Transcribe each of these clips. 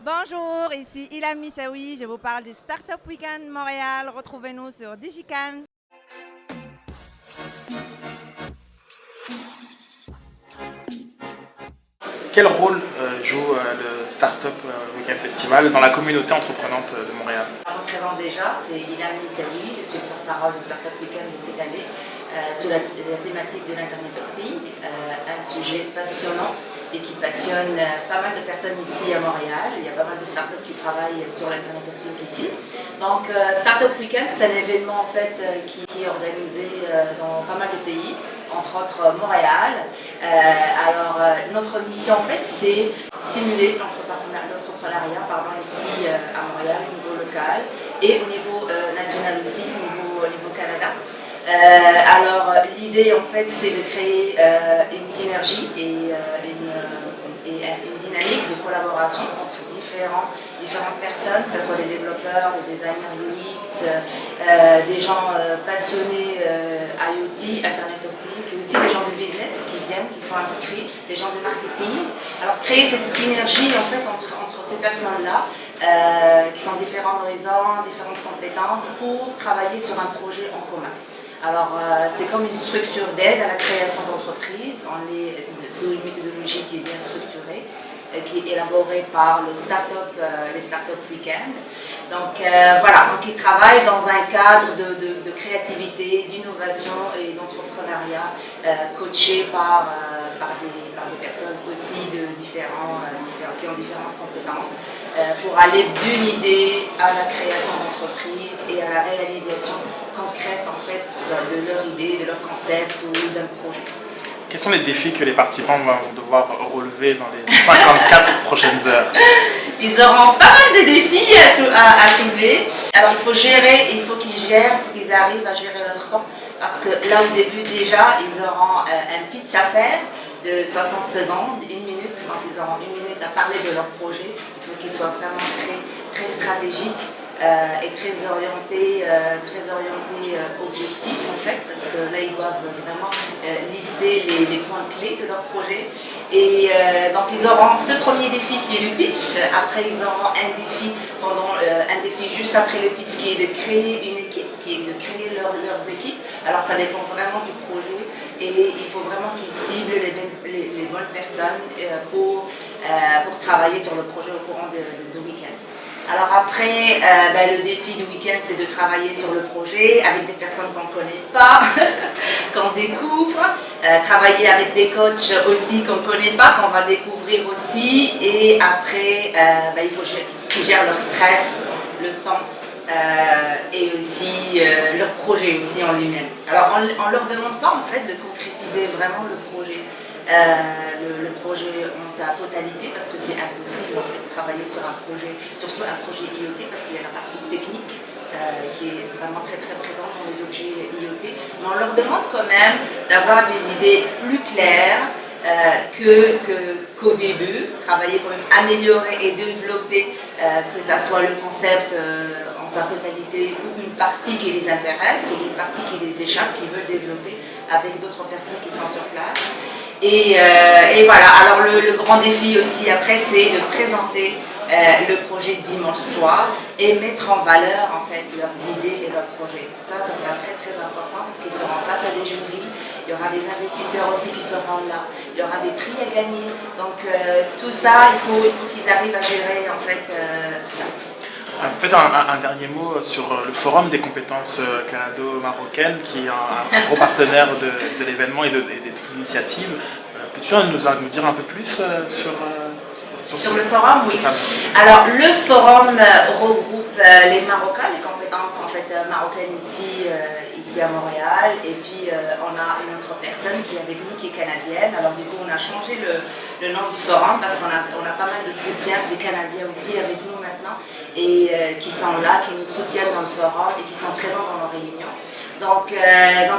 Bonjour, ici Ilham Missaoui, je vous parle du Startup Weekend Montréal. Retrouvez-nous sur DigiCan. Quel rôle joue le Startup Weekend Festival dans la communauté entreprenante de Montréal? Je me présente déjà, c'est Ilham Missaoui, je suis porte-parole du Startup Weekend de cette année sur la thématique de l'Internet of Things, un sujet passionnant et qui passionne pas mal de personnes ici à Montréal. Il y a pas mal de startups qui travaillent sur l'Internet of Things ici. Donc Startup Weekend, c'est un événement en fait qui est organisé dans pas mal de pays, entre autres Montréal. Notre mission en fait, c'est simuler l'entrepreneuriat ici à Montréal au niveau local et au niveau national aussi, au niveau Canada. L'idée en fait c'est de créer une synergie et une dynamique de collaboration entre différentes personnes, que ce soit des développeurs, des designers UX, des gens passionnés IoT, Internet of Things, et aussi des gens du business qui viennent, qui sont inscrits, des gens du marketing. Alors créer cette synergie en fait entre ces personnes-là, qui sont différents horizons, différentes compétences, pour travailler sur un projet en commun. C'est comme une structure d'aide à la création d'entreprises. On est sous une méthodologie qui est bien structurée, qui est élaborée par les Startup Weekend. Donc ils travaillent dans un cadre de créativité, d'innovation et d'entrepreneuriat, coachés par des personnes aussi qui ont différentes compétences, pour aller d'une idée à la création d'entreprise et à la réalisation concrète en fait de leur idée, de leur concept ou d'un projet. Quels sont les défis que les participants vont devoir relever dans les 54 prochaines heures? Ils auront pas mal de défis à soulever. Alors il faut qu'ils arrivent à gérer leur temps. Parce que là au début déjà, ils auront un pitch à faire de 60 secondes, 1 minute. Donc ils auront 1 minute à parler de leur projet. Il faut qu'ils soient vraiment très stratégiques. Et très orienté objectif en fait, parce que là ils doivent vraiment lister les points clés de leur projet. Et donc ils auront ce premier défi qui est le pitch. Après ils auront un défi juste après le pitch qui est de créer une équipe, qui est de créer leurs équipes. Alors ça dépend vraiment du projet et il faut vraiment qu'ils ciblent les bonnes personnes pour travailler sur le projet au courant du week-end. Alors après, le défi du week-end, c'est de travailler sur le projet avec des personnes qu'on ne connaît pas, qu'on découvre, travailler avec des coachs aussi qu'on ne connaît pas, qu'on va découvrir aussi, et après, il faut qu'ils gèrent leur stress, le temps, et aussi leur projet aussi en lui-même. Alors on ne leur demande pas en fait de concrétiser vraiment le projet. Le projet en sa totalité parce que c'est impossible en fait, de travailler sur un projet, surtout un projet IoT parce qu'il y a la partie technique qui est vraiment très présente dans les objets IoT. Mais on leur demande quand même d'avoir des idées plus claires qu'au début, travailler pour même améliorer et développer, que ça soit le concept en sa totalité ou une partie qui les intéresse ou une partie qui les échappe, qui veulent développer avec d'autres personnes qui sont sur place. Et voilà, alors le grand défi aussi après c'est de présenter le projet dimanche soir et mettre en valeur en fait leurs idées et leurs projets. Ça sera très important parce qu'ils seront face à des jurys, il y aura des investisseurs aussi qui seront là, il y aura des prix à gagner. Donc tout ça, il faut qu'ils arrivent à gérer en fait tout ça. Peut-être un dernier mot sur le Forum des compétences canado-marocaines qui est un gros partenaire de l'événement et de l'initiative. Peux-tu nous dire un peu plus sur le forum? Oui. Alors le forum regroupe les Marocains, les compétences en fait marocaines ici à Montréal, et puis on a une autre personne qui est avec nous qui est canadienne. Alors du coup on a changé le nom du forum parce qu'on a pas mal de soutien des Canadiens aussi avec nous maintenant et qui sont là, qui nous soutiennent dans le forum et qui sont présents dans nos réunions. Donc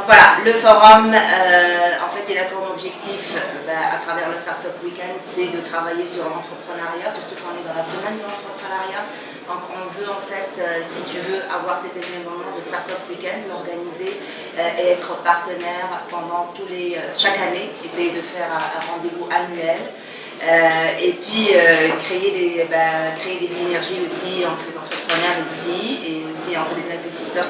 voilà, le forum, en fait, il a comme objectif, à travers le Startup Weekend, c'est de travailler sur l'entrepreneuriat, surtout quand on est dans la semaine de l'entrepreneuriat. Donc on veut en fait, si tu veux, avoir cet événement de Startup Weekend, l'organiser et être partenaire pendant chaque année, essayer de faire un rendez-vous annuel. Et puis créer des synergies aussi entre les entrepreneurs ici et aussi entre les investisseurs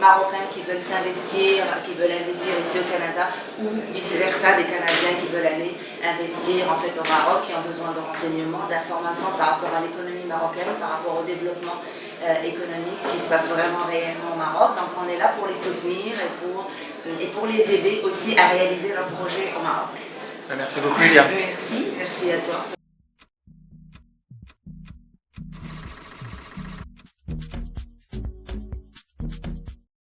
marocains qui veulent s'investir, qui veulent investir ici au Canada ou vice-versa des Canadiens qui veulent aller investir en fait au Maroc, qui ont besoin de renseignements, d'informations par rapport à l'économie marocaine, par rapport au développement économique, ce qui se passe vraiment réellement au Maroc. Donc on est là pour les soutenir et pour les aider aussi à réaliser leurs projets au Maroc. Merci beaucoup, Elia. Merci à toi.